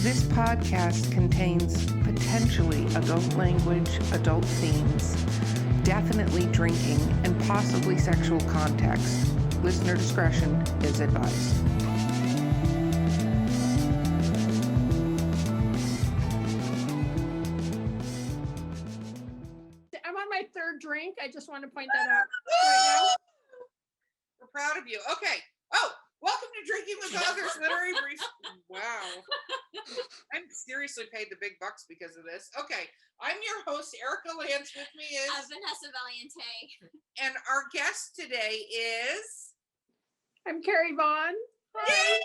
This podcast contains potentially adult language, adult themes, definitely drinking, and possibly sexual context. Listener discretion is advised. I'm on my third drink. I just want to point that out right now. We're proud of you. Okay. Oh, welcome to Drinking with Authors Literary Briefs. Wow. I'm seriously paid the big bucks because of this. Okay. I'm your host, Erica Lance. With me is Vanessa Valiente. And our guest today is I'm Carrie Vaughn. Yay!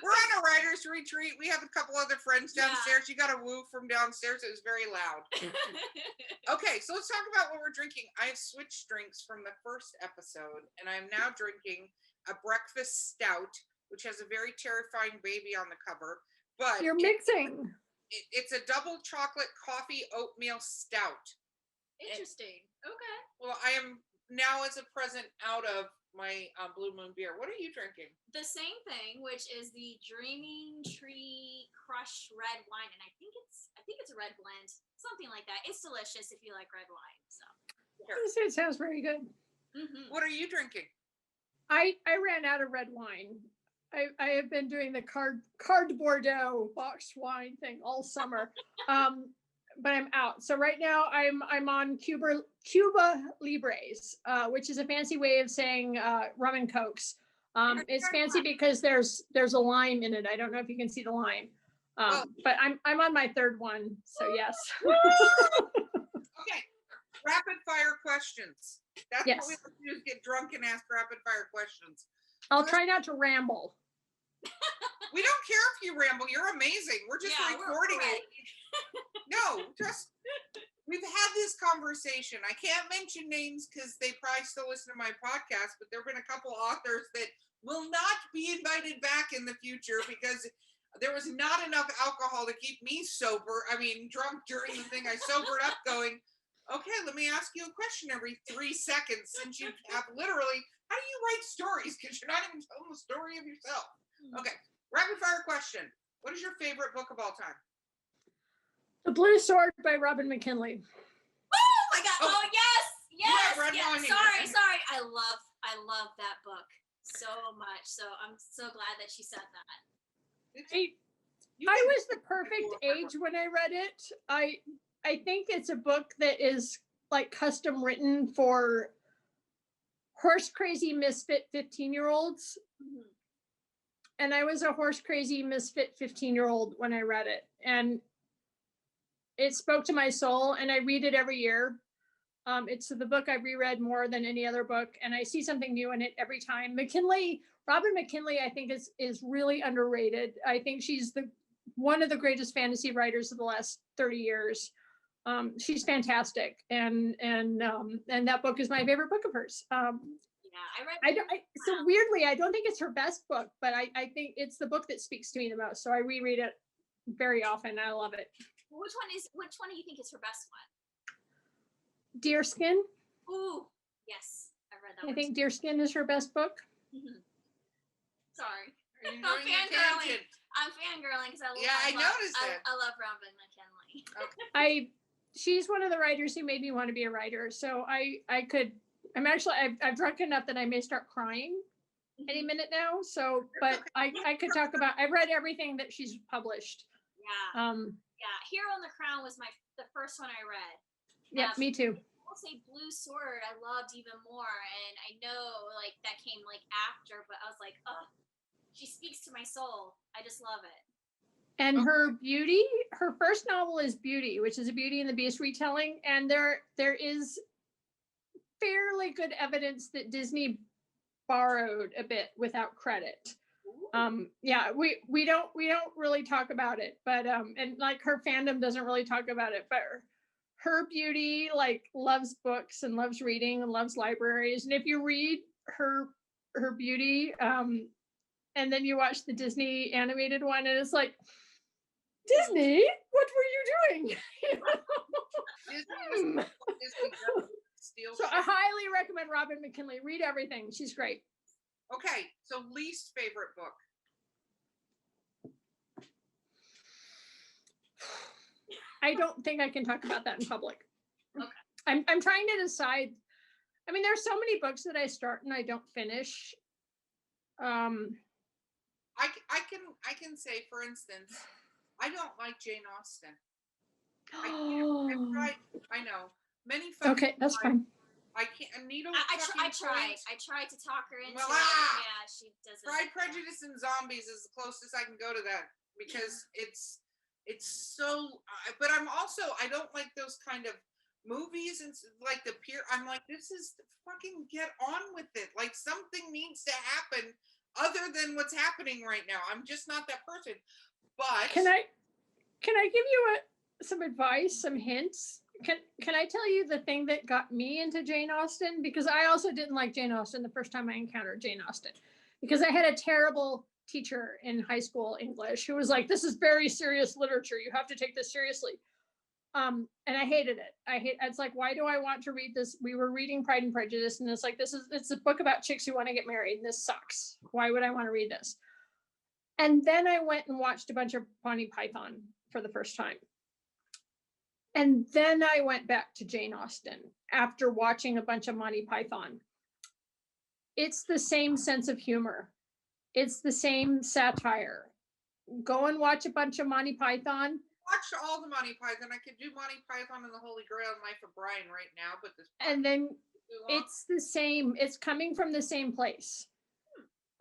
We're on a writer's retreat. We have a couple other friends downstairs. You got a woo from downstairs. It was very loud. Okay, so let's talk about what we're drinking. I have switched drinks from the first episode, and I'm now drinking a breakfast stout, which has a very terrifying baby on the cover. But You're mixing. It's a double chocolate coffee oatmeal stout. Interesting. Okay. Well, I am now, as a present, out of my Blue Moon beer. What are you drinking? The same thing, which is the Dreaming Tree Crush red wine, and I think it's a red blend, something like that. It's delicious if you like red wine. So It sounds very good. mm-hmm. What are you drinking? I ran out of red wine. I have been doing the card Bordeaux boxed wine thing all summer, but I'm out. So right now I'm on Cuba Libres, which is a fancy way of saying rum and cokes. It's fancy because there's a lime in it. I don't know if you can see the lime, but I'm on my third one. So yes. Okay, rapid fire questions. That's Yes. what we have to do, is get drunk and ask rapid fire questions. I'll try not to ramble. We don't care if you ramble. You're amazing. We're just recording it. No, just we've had this conversation. I can't mention names because they probably still listen to my podcast, but there have been a couple authors that will not be invited back in the future because there was not enough alcohol to keep me drunk during the thing. I sobered up going, okay, let me ask you a question every 3 seconds, since you have literally, how do you write stories? Because you're not even telling the story of yourself. Okay, rapid fire question. What is your favorite book of all time? The Blue Sword by Robin McKinley. Oh my god! Oh yes. Sorry. I love that book so much. So I'm so glad that she said that. I was the perfect age when I read it. I think it's a book that is like custom written for horse crazy misfit 15-year-olds. Mm-hmm. And I was a horse crazy misfit 15-year-old when I read it. And it spoke to my soul, and I read it every year. It's the book I've reread more than any other book, and I see something new in it every time. Robin McKinley, I think is really underrated. I think she's one of the greatest fantasy writers of the last 30 years. She's fantastic, and that book is my favorite book of hers. I read. So weirdly, I don't think it's her best book, but I think it's the book that speaks to me the most. So I reread it very often. I love it. Which one do you think is her best one? Deerskin. Ooh, yes, I read that. I think Deerskin is her best book. Mm-hmm. Sorry, Are you I'm doing a tangent? I'm fangirling because I noticed it. I love Robin McKinley. Okay. She's one of the writers who made me want to be a writer. So I've drunk enough that I may start crying any minute now. So, but I could talk about. I've read everything that she's published. Yeah. Hero and the Crown was the first one I read. Yeah, me too. I'll say Blue Sword I loved even more, and I know like that came like after, but I was like, oh, she speaks to my soul. I just love it. And her first novel is Beauty, which is a Beauty and the Beast retelling, and there is fairly good evidence that Disney borrowed a bit without credit. We don't really talk about it, but and like her fandom doesn't really talk about it, but her Beauty like loves books and loves reading and loves libraries. And if you read her Beauty and then you watch the Disney animated one, and it's like, Disney, what were you doing? So I highly recommend Robin McKinley. Read everything. She's great. Okay, so least favorite book. I don't think I can talk about that in public. Okay. I'm trying to decide. I mean, there's so many books that I start and I don't finish. I can say, for instance, I don't like Jane Austen. I know. Many Okay, that's fine. I can't. Needle. I tried to talk her into it. Yeah, she doesn't. Pride, Prejudice, and Zombies is the closest I can go to that because it's so. But I'm also, I don't like those kind of movies and like the peer. I'm like, this is fucking get on with it. Like something needs to happen other than what's happening right now. I'm just not that person. But can I give you some advice, some hints? Can I tell you the thing that got me into Jane Austen? Because I also didn't like Jane Austen the first time I encountered Jane Austen, because I had a terrible teacher in high school English who was like, this is very serious literature. You have to take this seriously. And I hated it. It's like, why do I want to read this? We were reading Pride and Prejudice, and it's like, it's a book about chicks who want to get married, and this sucks. Why would I want to read this? And then I went and watched a bunch of Monty Python for the first time. And then I went back to Jane Austen after watching a bunch of Monty Python. It's the same sense of humor. It's the same satire. Go and watch a bunch of Monty Python. Watch all the Monty Python. I could do Monty Python and the Holy Grail and Life of Brian right now, but this. And then it's the same. It's coming from the same place.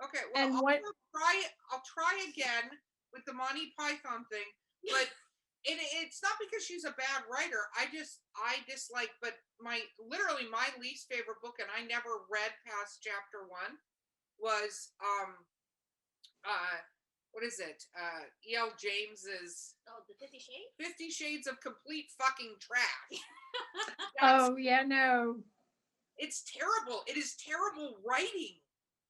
Okay, well, I'll try again with the Monty Python thing, but it's not because she's a bad writer. I dislike, but my least favorite book, and I never read past chapter 1, was what is it? E.L. James's the 50 Shades? 50 Shades of Complete Fucking Trash. Oh yeah, no. It's terrible. It is terrible writing.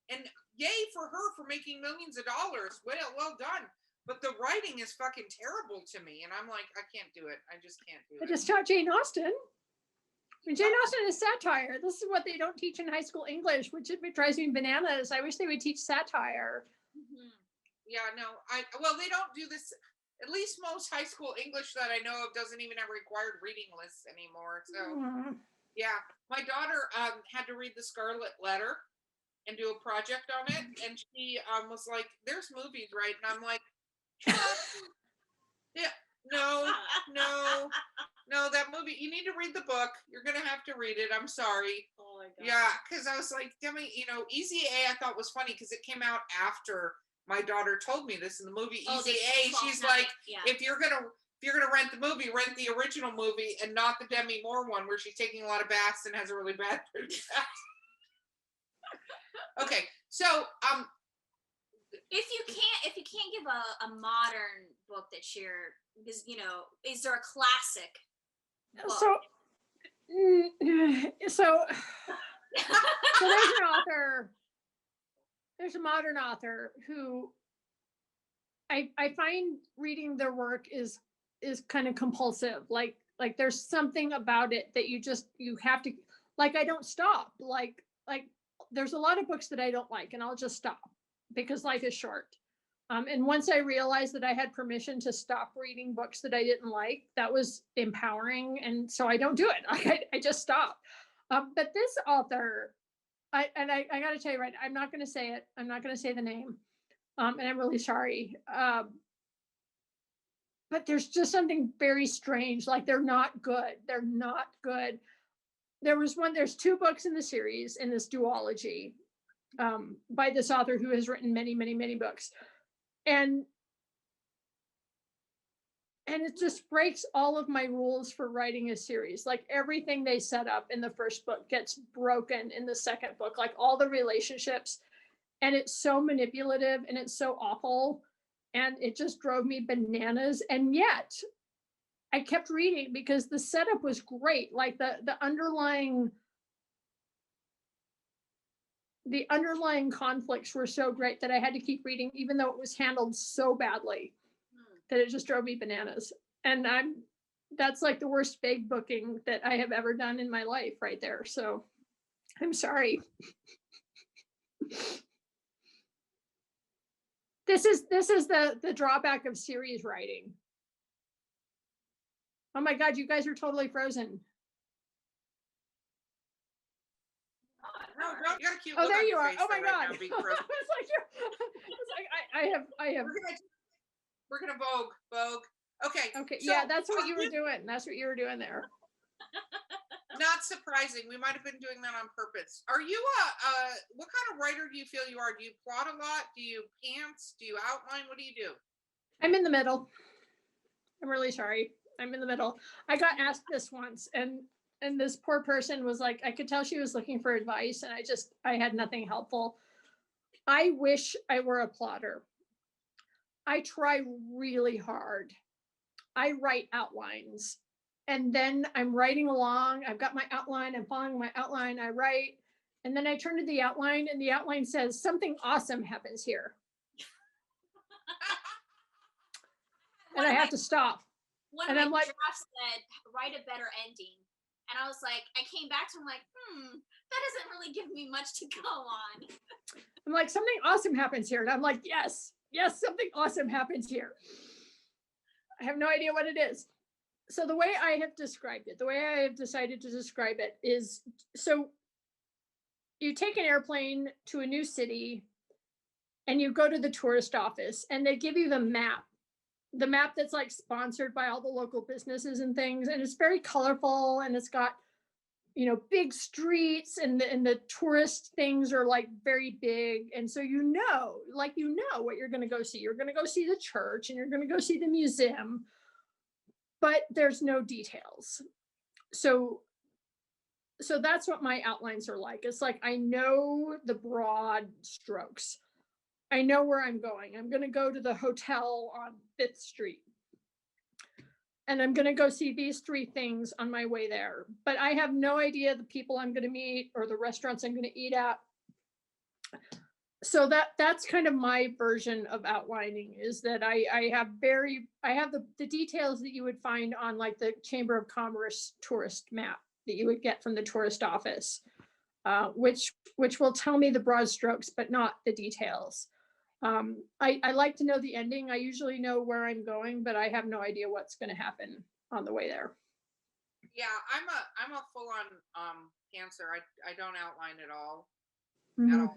And yay for her for making millions of dollars. Well done. But the writing is fucking terrible to me. And I'm like, I can't do it. I just can't do it. I just taught Jane Austen. I mean, Jane Austen is satire. This is what they don't teach in high school English, which drives me bananas. I wish they would teach satire. Mm-hmm. Yeah, no. They don't do this. At least most high school English that I know of doesn't even have required reading lists anymore. So, yeah. My daughter had to read The Scarlet Letter and do a project on it, and she was like, there's movies, right? And I'm like, yeah, no, that movie, you need to read the book. You're gonna have to read it. I'm sorry. Oh my God. Yeah, because I was like, Demi, Easy A I thought was funny because it came out after my daughter told me this in the movie. Easy A, she's like, if you're gonna rent the movie, rent the original movie and not the Demi Moore one where she's taking a lot of baths and has a really bad Okay, so if you can't give a modern book that you're, because is there a classic book? So there's an author, there's a modern author who I find reading their work is kind of compulsive. Like there's something about it that you have to, like, I don't stop. Like there's a lot of books that I don't like, and I'll just stop because life is short. And once I realized that I had permission to stop reading books that I didn't like, that was empowering. And so I don't do it. I just stop. But this author, I got to tell you, right, I'm not going to say it. I'm not going to say the name. And I'm really sorry. But there's just something very strange. Like they're not good. They're not good. There's 2 books in the series in this duology by this author who has written many, many, many books. And it just breaks all of my rules for writing a series. Like everything they set up in the first book gets broken in the second book, like all the relationships. And it's so manipulative and it's so awful. And it just drove me bananas. And yet I kept reading because the setup was great. Like the underlying conflicts were so great that I had to keep reading, even though it was handled so badly that it just drove me bananas. And that's like the worst big booking that I have ever done in my life right there. So I'm sorry. This is the drawback of series writing. Oh my God, you guys are totally frozen. No, you got a cute oh, look there on you your are. face Oh my there God. right now, being frozen. it's like I have. We're gonna Vogue. Okay. Okay, so yeah, that's what are you were doing. That's what you were doing there. Not surprising. We might have been doing that on purpose. Are you what kind of writer do you feel you are? Do you plot a lot? Do you pants? Do you outline? What do you do? I'm in the middle. I'm really sorry. I'm in the middle. I got asked this once, and this poor person was like, I could tell she was looking for advice, and I had nothing helpful. I wish I were a plotter. I try really hard. I write outlines, and then I'm writing along. I've got my outline. I'm following my outline. I write, and then I turn to the outline, and the outline says something awesome happens here, and I have to stop. One of my drafts said, write a better ending. And I was like, I came back to him like, that doesn't really give me much to go on. I'm like, something awesome happens here. And I'm like, yes, something awesome happens here. I have no idea what it is. So the way I have described it, the way I have decided to describe it is, so you take an airplane to a new city and you go to the tourist office and they give you the map that's like sponsored by all the local businesses and things. And it's very colorful and it's got, big streets and the tourist things are like very big. And so, what you're going to go see. You're going to go see the church and you're going to go see the museum, but there's no details. So that's what my outlines are like. It's like, I know the broad strokes. I know where I'm going. I'm going to go to the hotel on 5th Street. And I'm going to go see these 3 things on my way there. But I have no idea the people I'm going to meet or the restaurants I'm going to eat at. So that's kind of my version of outlining, is that I have the details that you would find on like the Chamber of Commerce tourist map that you would get from the tourist office, which will tell me the broad strokes, but not the details. I like to know the ending. I usually know where I'm going, but I have no idea what's going to happen on the way there. Yeah, I'm a full-on pantser. I don't outline at all. Mm-hmm. At all.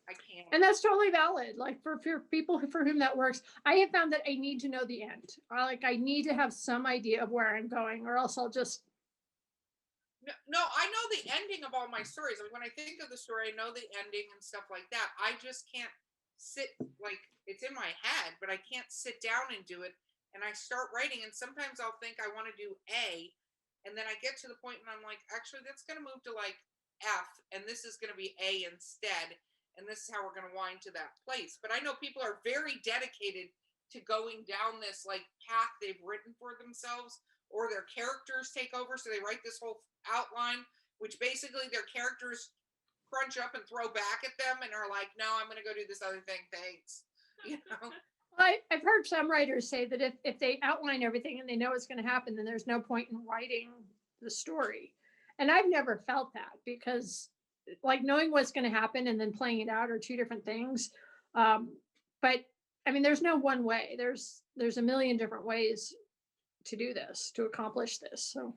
I can't. And that's totally valid. Like for people for whom that works, I have found that I need to know the end. I need to have some idea of where I'm going, or else I'll just. No, I know the ending of all my stories. Like when I think of the story, I know the ending and stuff like that. I just can't sit, like, it's in my head, but I can't sit down and do it. And I start writing, and sometimes I'll think I want to do A, and then I get to the point and I'm like, actually, that's going to move to like F, and this is going to be A instead. And this is how we're going to wind to that place. But I know people are very dedicated to going down this like path they've written for themselves, or their characters take over. So they write this whole outline, which basically their characters crunch up and throw back at them and are like, no, I'm going to go do this other thing. Thanks. I've heard some writers say that if they outline everything and they know what's going to happen, then there's no point in writing the story. And I've never felt that, because like knowing what's going to happen and then playing it out are 2 different things. But I mean, there's no one way. There's a million different ways to do this, to accomplish this. So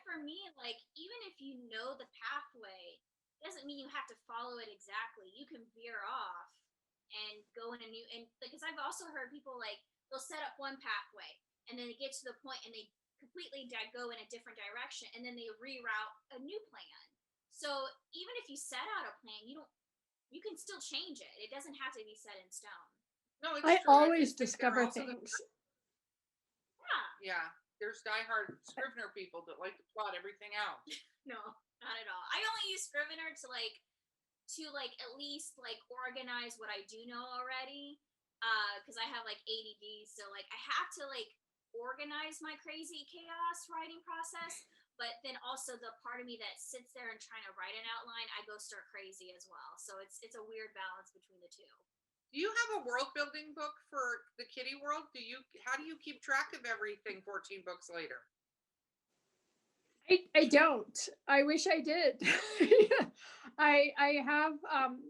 for me, like, even if you know the pathway, doesn't mean you have to follow it exactly. You can veer off and go in a new, and because I've also heard people like, they'll set up one pathway and then they get to the point and they completely go in a different direction, and then they reroute a new plan. So even if you set out a plan, you can still change it. It doesn't have to be set in stone. No, it's I true. always discover things. Yeah, there's diehard Scrivener people that like to plot everything out. No, not at all. I only use Scrivener to at least like organize what I do know already, because I have like ADD, so like I have to like organize my crazy chaos writing process. But then also the part of me that sits there and trying to write an outline, I go stir crazy as well. So it's a weird balance between the two. Do you have a world building book for the Kitty world? How do you keep track of everything 14 books later? I don't. I wish I did. I have,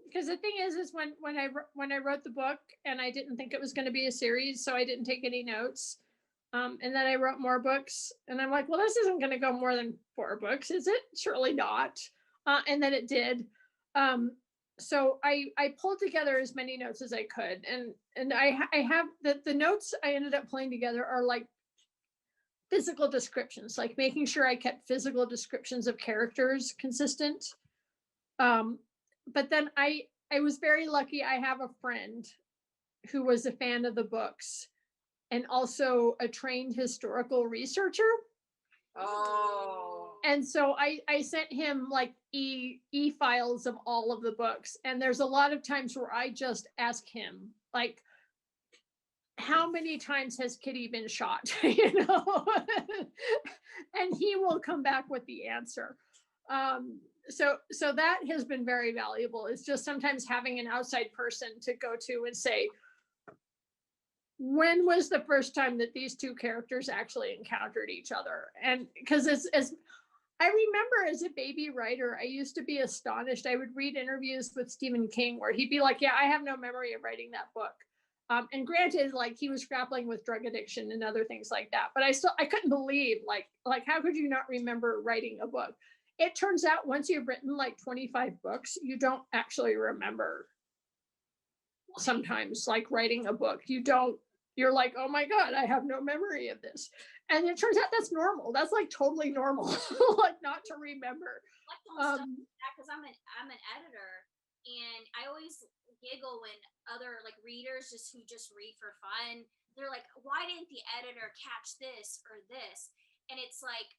because the thing is when I wrote the book and I didn't think it was going to be a series, so I didn't take any notes. And then I wrote more books, and I'm like, well, this isn't going to go more than 4 books, is it? Surely not. And then it did. So I pulled together as many notes as I could, and I have the notes I ended up pulling together are like physical descriptions, like making sure I kept physical descriptions of characters consistent. But then I was very lucky. I have a friend who was a fan of the books and also a trained historical researcher. Oh. And so I sent him like e files of all of the books. And there's a lot of times where I just ask him, like, how many times has Kitty been shot? You know, and he will come back with the answer. So that has been very valuable. It's just sometimes having an outside person to go to and say, when was the first time that these two characters actually encountered each other? And because as I remember as a baby writer, I used to be astonished. I would read interviews with Stephen King where he'd be like, yeah, I have no memory of writing that book. And granted, like he was grappling with drug addiction and other things like that, but I couldn't believe like how could you not remember writing a book? It turns out once you've written like 25 books, you don't actually remember. Sometimes like writing a book, you're like, oh my God, I have no memory of this. And it turns out that's normal. That's like totally normal, like not to remember. Because I'm an editor, and I always giggle when other like readers who just read for fun, they're like, why didn't the editor catch this or this? And it's like,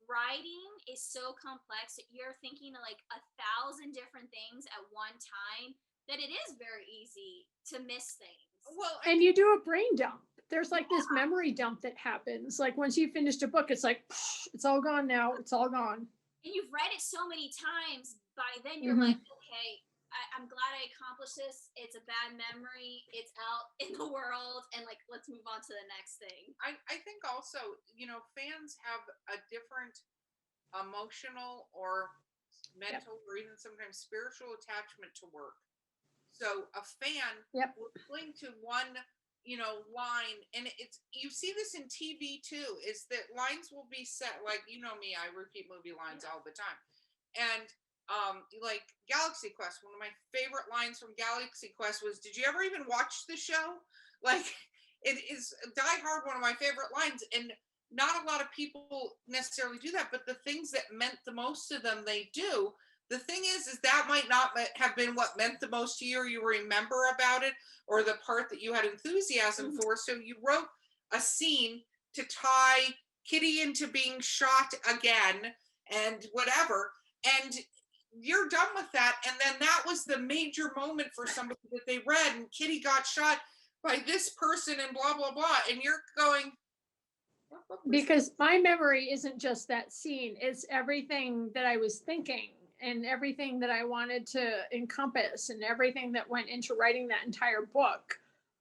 writing is so complex that you're thinking of like 1,000 different things at one time that it is very easy to miss things. Well, and you do a brain dump. There's like this memory dump that happens. Like once you finished a book, it's like, it's all gone now. It's all gone. And you've read it so many times, by then you're like, okay, I'm glad I accomplished this. It's a bad memory. It's out in the world. And like, let's move on to the next thing. I think also, fans have a different emotional or mental or even sometimes spiritual attachment to work. So a fan will cling to one, line, and you see this in TV too, is that lines will be set, like, me, I repeat movie lines all the time. And like Galaxy Quest, one of my favorite lines from Galaxy Quest was, did you ever even watch the show? Like, it is Die Hard, one of my favorite lines, and not a lot of people necessarily do that, but the things that meant the most to them, they do. The thing is that might not have been what meant the most to you, or you remember about it, or the part that you had enthusiasm for. So you wrote a scene to tie Kitty into being shot again and whatever, and you're done with that. And then that was the major moment for somebody that they read, and Kitty got shot by this person and blah, blah, blah. And you're going, because my memory isn't just that scene. It's everything that I was thinking and everything that I wanted to encompass and everything that went into writing that entire book.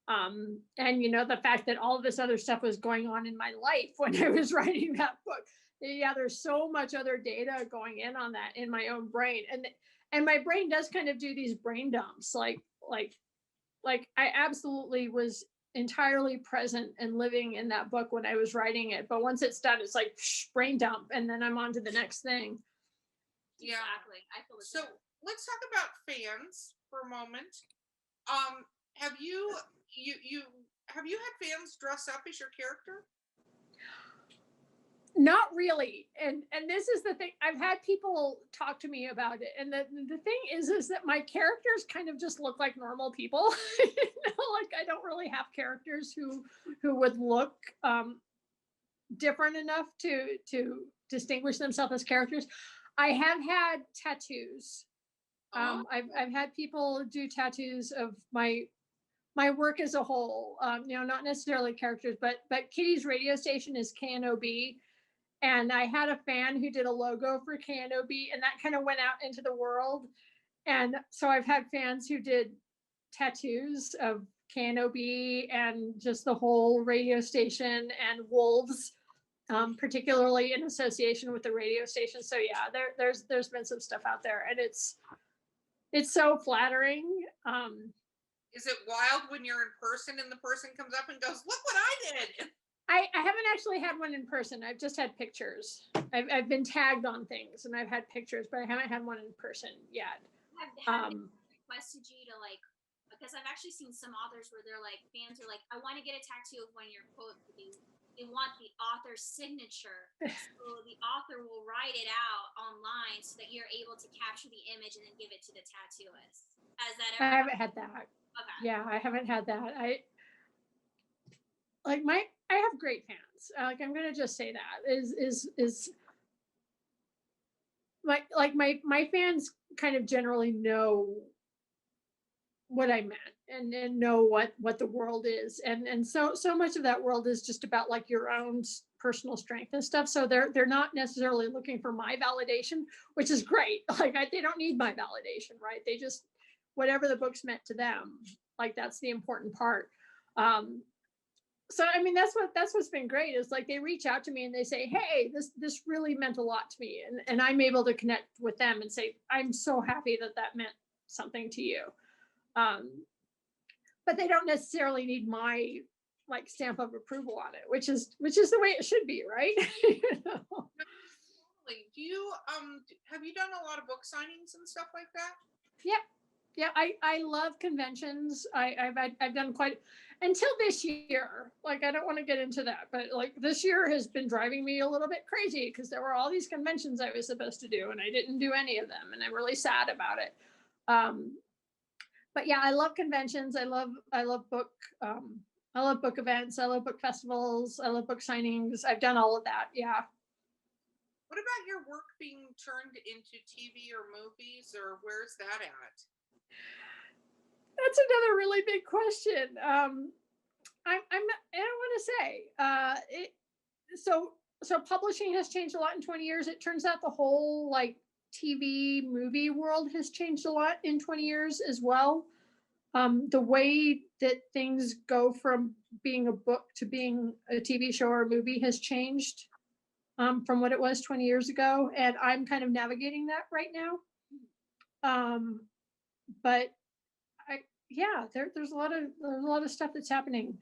And, the fact that all of this other stuff was going on in my life when I was writing that book. Yeah, there's so much other data going in on that in my own brain. And my brain does kind of do these brain dumps. Like I absolutely was entirely present and living in that book when I was writing it. But once it's done, it's like brain dump. And then I'm on to the next thing. Yeah. Exactly. I feel so let's talk about fans for a moment. Have you had fans dress up as your character? Not really. And this is the thing. I've had people talk to me about it. And the thing is that my characters kind of just look like normal people. Like I don't really have characters who would look different enough to distinguish themselves as characters. I have had tattoos. I've had people do tattoos of my work as a whole. Not necessarily characters, but Kitty's radio station is KNOB. And I had a fan who did a logo for KNOB, and that kind of went out into the world. And so I've had fans who did tattoos of KNOB and just the whole radio station and wolves, particularly in association with the radio station. So yeah, there's been some stuff out there, and it's so flattering. Is it wild when you're in person and the person comes up and goes, "Look what I did"? I haven't actually had one in person. I've just had pictures. I've been tagged on things and I've had pictures, but I haven't had one in person yet. Have requested you to like, because I've actually seen some authors where they're like, fans are like, I want to get a tattoo of one of your quotes. They want the author's signature. So the author will write it out online so that you're able to capture the image and then give it to the tattooist. Has that ever I haven't had that. Okay. Yeah, I haven't had that. I have great fans. Like I'm gonna just say that is my fans kind of generally know what I meant and know what the world is. And so much of that world is just about like your own personal strength and stuff. So they're not necessarily looking for my validation, which is great. Like they don't need my validation, right? They just, whatever the book's meant to them, like that's the important part. So I mean that's what's been great is like they reach out to me and they say, hey, this really meant a lot to me, and I'm able to connect with them and say, I'm so happy that meant something to you. But they don't necessarily need my like stamp of approval on it, which is the way it should be, right? You know? Totally. Do you have you done a lot of book signings and stuff like that? Yeah, I love conventions. I've done quite until this year. Like I don't want to get into that, but like this year has been driving me a little bit crazy because there were all these conventions I was supposed to do and I didn't do any of them, and I'm really sad about it. But yeah, I love conventions. I love book. I love book events. I love book festivals. I love book signings. I've done all of that. Yeah. What about your work being turned into TV or movies, or where's that at? That's another really big question. I don't want to say. So publishing has changed a lot in 20 years. It turns out the whole like TV movie world has changed a lot in 20 years as well. The way that things go from being a book to being a TV show or a movie has changed from what it was 20 years ago, and I'm kind of navigating that right now. But there's a lot of stuff that's happening.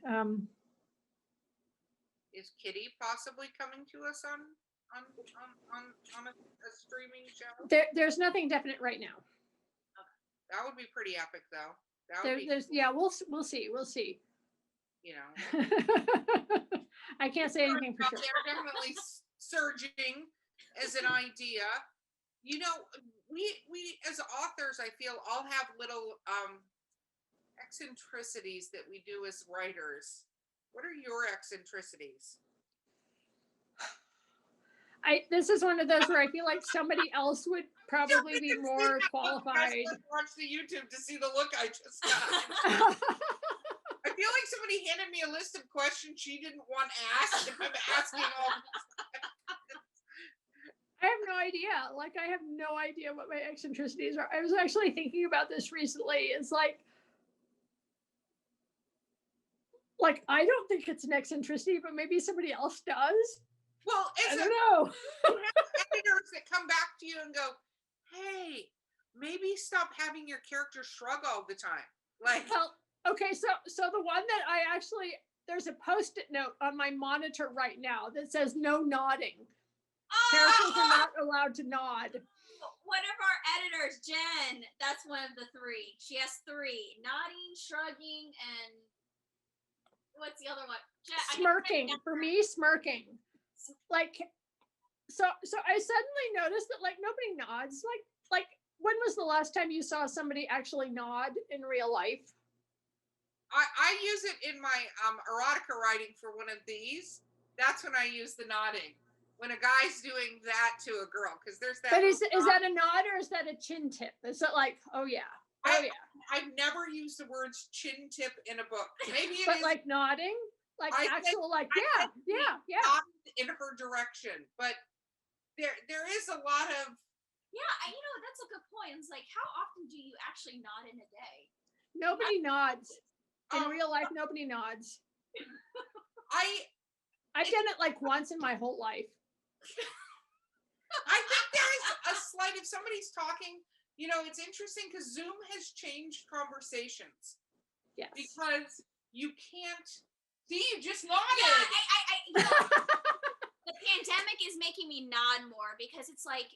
Is Kitty possibly coming to us on a streaming show? There's nothing definite right now. That would be pretty epic, though. We'll see. You know, I can't say anything for sure. They're definitely surging as an idea. You know, we as authors, I feel, all have little eccentricities that we do as writers. What are your eccentricities? This is one of those where I feel like somebody else would probably be more qualified. Watch the YouTube to see the look I just got. I feel like somebody handed me a list of questions she didn't want asked, and I'm asking all. I have no idea. Like, I have no idea what my eccentricities are. I was actually thinking about this recently. It's like I don't think it's an eccentricity, but maybe somebody else does. Well, I don't know. You have editors that come back to you and go, hey, maybe stop having your character shrug all the time. Like, well, okay, so the one that I actually, there's a post-it note on my monitor right now that says no nodding. Characters are not allowed to nod. One of our editors, Jen, that's one of the three. She has three: nodding, shrugging, and what's the other one? Smirking. For me, smirking. Like, so I suddenly noticed that like nobody nods. Like when was the last time you saw somebody actually nod in real life? I use it in my erotica writing for one of these. That's when I use the nodding. When a guy's doing that to a girl, because there's that. But is that a nod or is that a chin tip? Is it like, oh yeah, yeah? I've never used the words chin tip in a book. Maybe it but is. Like nodding, like actual, like yeah. In her direction, but there is a lot of. Yeah, that's a good point. It's like, how often do you actually nod in a day? Nobody nods. In real life, nobody nods. I've done it like once in my whole life. I think there is a slight, if somebody's talking, it's interesting because Zoom has changed conversations. Yes. Because you can't see, you just nodded. Yeah, the pandemic is making me nod more because it's like,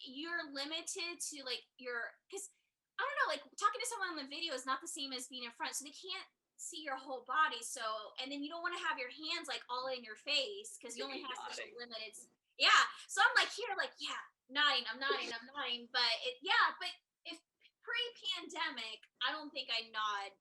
you're limited to like because I don't know, like talking to someone on the video is not the same as being in front, so they can't see your whole body. So, and then you don't want to have your hands like all in your face because you only have such a limited. Yeah. So I'm like here, like, yeah, nodding, I'm nodding. But but if pre-pandemic, I don't think I nod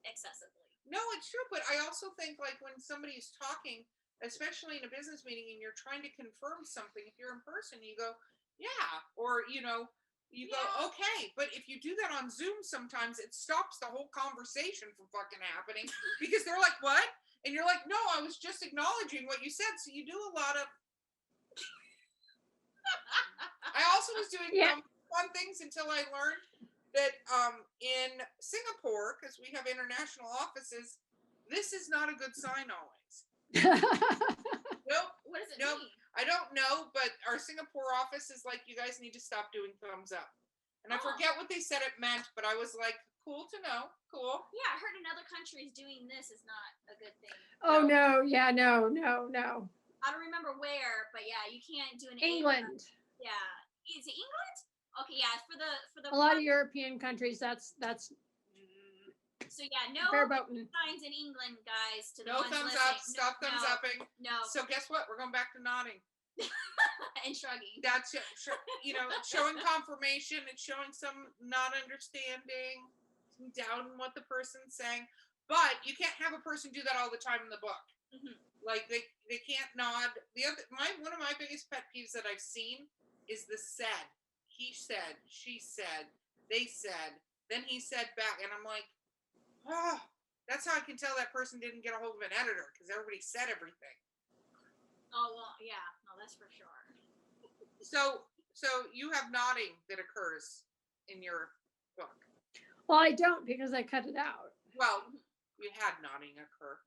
excessively. No, it's true. But I also think like when somebody's talking, especially in a business meeting, and you're trying to confirm something, if you're in person, you go, yeah, or you go, okay. But if you do that on Zoom, sometimes it stops the whole conversation from fucking happening because they're like, what? And you're like, no, I was just acknowledging what you said. So you do a lot of. I also was doing fun things until I learned that in Singapore, because we have international offices, this is not a good sign always. Nope. What does it mean? I don't know, but our Singapore office is like, you guys need to stop doing thumbs up. And I forget what they said it meant, but I was like, cool to know. Cool. Yeah, I heard in other countries doing this is not a good thing. Oh, no. Yeah, no. I don't remember where, but yeah, you can't do an England. Yeah. Is it England? Okay, yeah, for the a lot of European countries, that's so yeah, no signs in England, guys. To the no ones thumbs listening. up. Stop thumbs upping. No. So guess what? We're going back to nodding and shrugging. That's showing confirmation. It's showing some not understanding, some doubt in what the person's saying. But you can't have a person do that all the time in the book. Mm-hmm. Like they can't nod. One of my biggest pet peeves that I've seen is the said. He said, she said, they said, then he said back, and I'm like, oh, that's how I can tell that person didn't get a hold of an editor because everybody said everything. Oh well, yeah, no, that's for sure. So you have nodding that occurs in your book. Well, I don't because I cut it out. Well, you had nodding occur.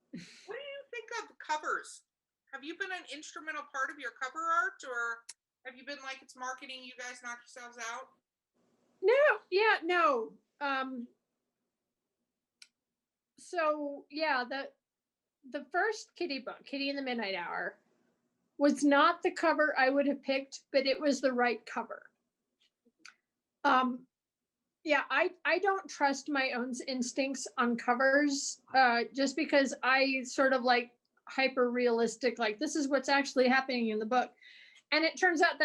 What do you think of covers? Have you been an instrumental part of your cover art, or have you been like, it's marketing, you guys knock yourselves out? No. So yeah, the first Kitty book, Kitty in the Midnight Hour, was not the cover I would have picked, but it was the right cover. Yeah, I don't trust my own instincts on covers, just because I sort of like hyper realistic, like this is what's actually happening in the book. And it turns out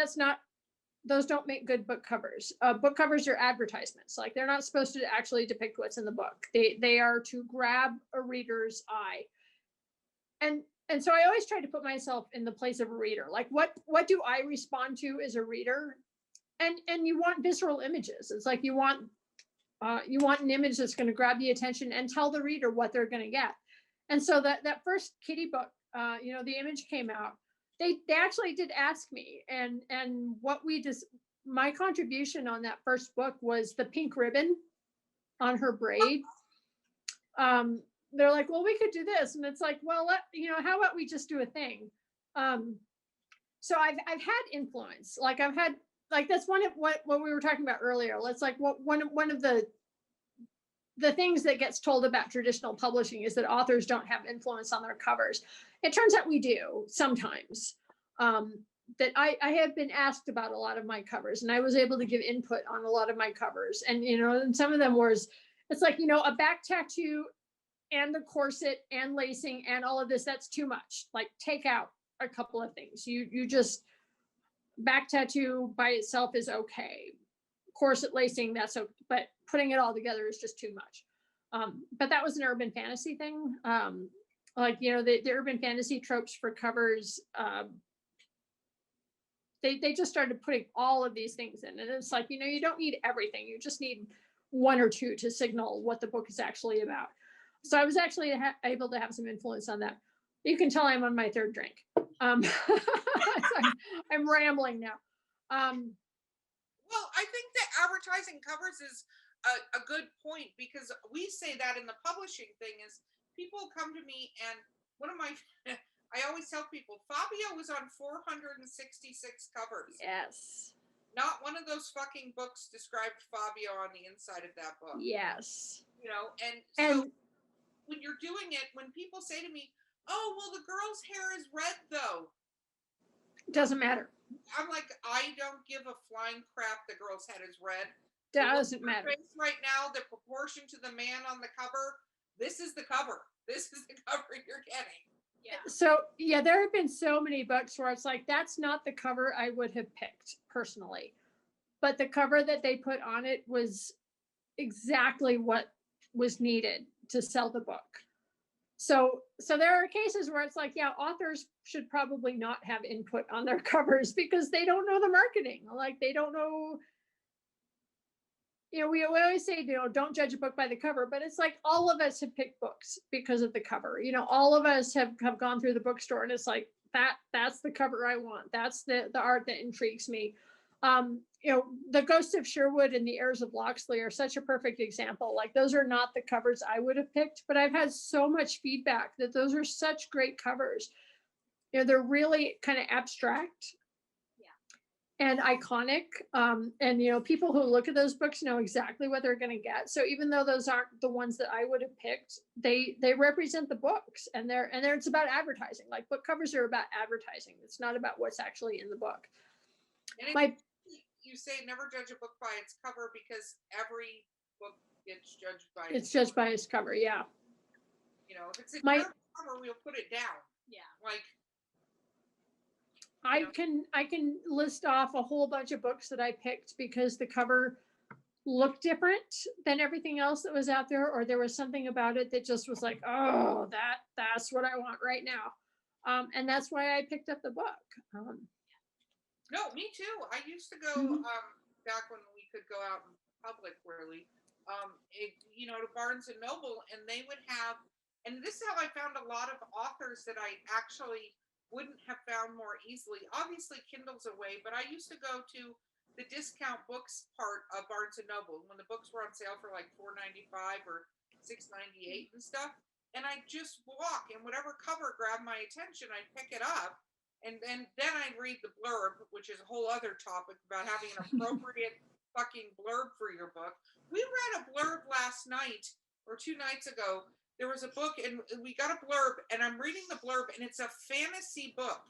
those don't make good book covers. Book covers are advertisements. Like they're not supposed to actually depict what's in the book. They are to grab a reader's eye. And so I always try to put myself in the place of a reader. Like what do I respond to as a reader? And you want visceral images. It's like you want an image that's going to grab the attention and tell the reader what they're going to get. And so that first Kitty book, the image came out. They actually did ask me, and my contribution on that first book was the pink ribbon on her braid. They're like, well, we could do this, and it's like, well, how about we just do a thing? So I've had influence, like I've had, like that's one of what we were talking about earlier. Let's like one of the things that gets told about traditional publishing is that authors don't have influence on their covers. It turns out we do sometimes. That I have been asked about a lot of my covers, and I was able to give input on a lot of my covers. And, and some of them it's like, a back tattoo and the corset and lacing and all of this, that's too much. Like take out a couple of things. You just, back tattoo by itself is okay. Corset lacing, that's okay, but putting it all together is just too much. But that was an urban fantasy thing. Like, the urban fantasy tropes for covers, they just started putting all of these things in. And it's like, you don't need everything. You just need one or two to signal what the book is actually about. So I was actually able to have some influence on that. You can tell I'm on my third drink. I'm rambling now. Well, I think that advertising covers is a good point, because we say that in the publishing thing is people come to me, and one of my, I always tell people, Fabio was on 466 covers. Yes. Not one of those fucking books described Fabio on the inside of that book. Yes. And so when you're doing it, when people say to me, oh, well, the girl's hair is red though. Doesn't matter. I'm like, I don't give a flying crap. The girl's head is red. Doesn't matter. Right now, the proportion to the man on the cover. This is the cover. This is the cover you're getting. Yeah. So yeah, there have been so many books where it's like, that's not the cover I would have picked personally, but the cover that they put on it was exactly what was needed to sell the book. So there are cases where it's like, yeah, authors should probably not have input on their covers because they don't know the marketing. Like they don't know, we always say, don't judge a book by the cover, but it's like all of us have picked books because of the cover. All of us have gone through the bookstore and it's like, that's the cover I want. That's the art that intrigues me. The Ghost of Sherwood and the Heirs of Locksley are such a perfect example. Like those are not the covers I would have picked, but I've had so much feedback that those are such great covers. They're really kind of abstract and iconic. And people who look at those books know exactly what they're going to get. So even though those aren't the ones that I would have picked, they represent the books, and it's about advertising. Like book covers are about advertising. It's not about what's actually in the book. You say never judge a book by its cover because every book gets judged by its cover. Yeah. If it's a cover, we'll put it down. Yeah. Like I can list off a whole bunch of books that I picked because the cover looked different than everything else that was out there, or there was something about it that just was like, oh, that's what I want right now. And that's why I picked up the book. No, me too. I used to go back when we could go out in public, really. To Barnes and Noble, and they would have. And this is how I found a lot of authors that I actually wouldn't have found more easily. Obviously, Kindle's a way, but I used to go to the discount books part of Barnes and Noble when the books were on sale for like $4.95 or $6.98 and stuff. And I just walk, and whatever cover grabbed my attention, I'd pick it up. And then I'd read the blurb, which is a whole other topic about having an appropriate fucking blurb for your book. We read a blurb last night or 2 nights ago. There was a book and we got a blurb, and I'm reading the blurb, and it's a fantasy book.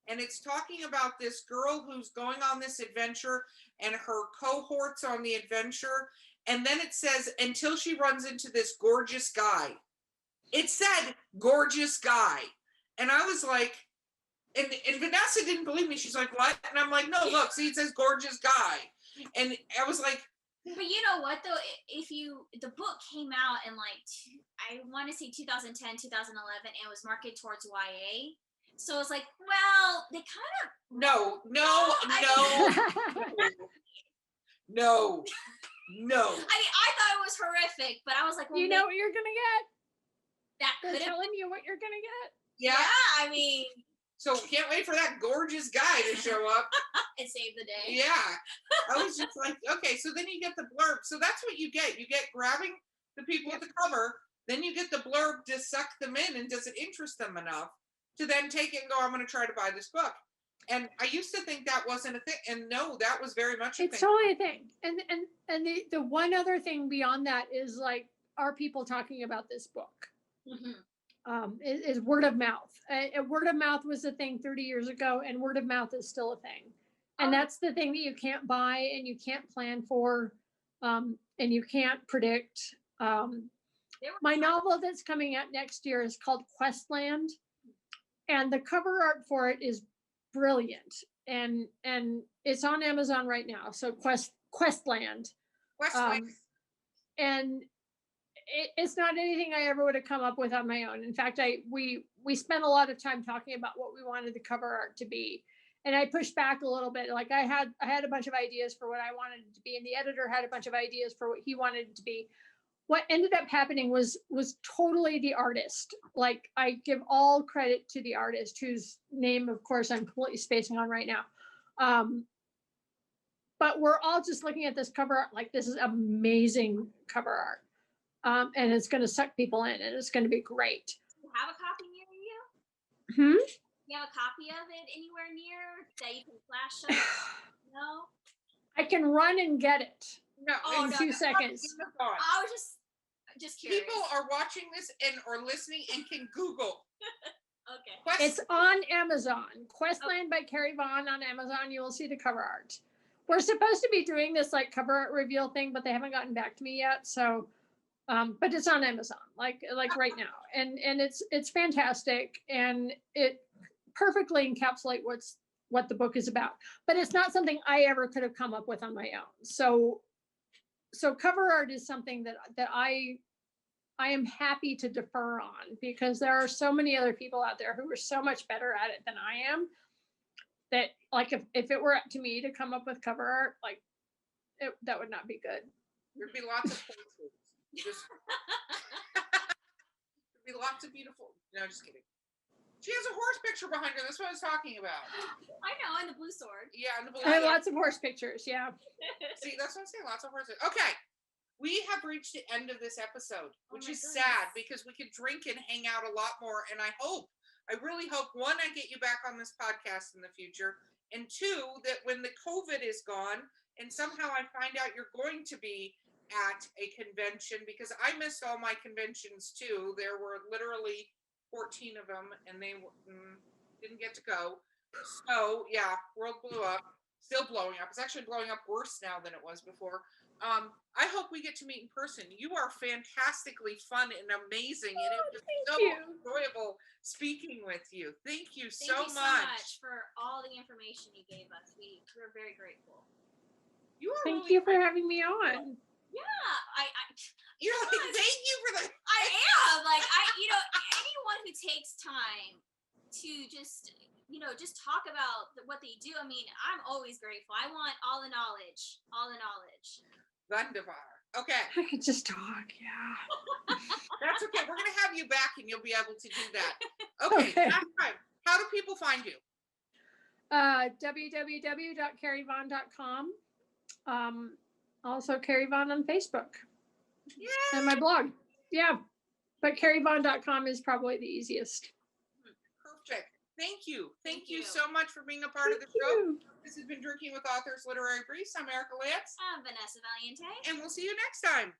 And it's talking about this girl who's going on this adventure and her cohorts on the adventure. And then it says, until she runs into this gorgeous guy. It said gorgeous guy. And I was like, and Vanessa didn't believe me. She's like, what? And I'm like, no, look, see, it says gorgeous guy. And I was like, but you know what though, the book came out in like, I want to say 2010, 2011, and it was marketed towards YA. So it's like, well, they kind of no. I mean, I thought it was horrific, but I was like, well, you know what you're gonna get. They're telling you what you're gonna get. Yeah, I mean. So can't wait for that gorgeous guy to show up and save the day. Yeah. I was just like, okay, so then you get the blurb. So that's what you get. You get grabbing the people with the cover, then you get the blurb to suck them in, and does it interest them enough to then take it and go, I'm going to try to buy this book. And I used to think that wasn't a thing. And no, that was very much a thing. It's totally a thing. And the one other thing beyond that is like, are people talking about this book? Mm-hmm. Is word of mouth. Word of mouth was a thing 30 years ago, and word of mouth is still a thing. And that's the thing that you can't buy and you can't plan for, and you can't predict. My novel that's coming out next year is called Questland, and the cover art for it is brilliant. And it's on Amazon right now. So Questland. And it's not anything I ever would have come up with on my own. In fact, we spent a lot of time talking about what we wanted the cover art to be. And I pushed back a little bit. Like I had a bunch of ideas for what I wanted it to be, and the editor had a bunch of ideas for what he wanted it to be. What ended up happening was totally the artist. Like I give all credit to the artist, whose name, of course, I'm completely spacing on right now. But we're all just looking at this cover art like, this is amazing cover art. And it's going to suck people in, and it's going to be great. Do you have a copy near you? You have a copy of it anywhere near that you can flash up? No? I can run and get it. No, in 2 seconds. I was just curious. People are watching this or listening and can Google Okay. It's on Amazon. Questland by Carrie Vaughn on Amazon. You will see the cover art. We're supposed to be doing this like cover art reveal thing, but they haven't gotten back to me yet. So, but it's on Amazon, like right now, and it's fantastic, and it perfectly encapsulates what the book is about. But it's not something I ever could have come up with on my own. So cover art is something that I am happy to defer on, because there are so many other people out there who are so much better at it than I am, that like if it were up to me to come up with cover art, like that would not be good. There'd be lots of horses. There'd be lots of beautiful. No, just kidding. She has a horse picture behind her. That's what I was talking about. I know, and the blue sword. Yeah, and the blue. I have lots of horse pictures. Yeah. See, that's what I'm saying. Lots of horses. Okay. We have reached the end of this episode, which is sad because we could drink and hang out a lot more. And I really hope, one, I get you back on this podcast in the future. And two, that when the COVID is gone and somehow I find out you're going to be at a convention, because I missed all my conventions too. There were literally 14 of them and they didn't get to go. So yeah, world blew up, still blowing up. It's actually blowing up worse now than it was before. I hope we get to meet in person. You are fantastically fun and amazing, and it was so enjoyable speaking with you. Thank you so much. Thank you so much for all the information you gave us. We're very grateful. Thank you for having me on. Yeah, you're like, thank you for that. I am like, anyone who takes time to just talk about what they do. I mean, I'm always grateful. I want all the knowledge. Wunderbar. Okay. I could just talk, yeah. That's okay. We're going to have you back and you'll be able to do that. Okay. Last time. How do people find you? www.carrievaughn.com. Also Carrie Vaughn on Facebook. Yay! And my blog. Yeah. But carrievaughn.com is probably the easiest. Perfect. Thank you. Thank you so much for being a part of the show. This has been Drinking with Authors Literary Briefs. I'm Erica Lance. I'm Vanessa Valiente. And we'll see you next time.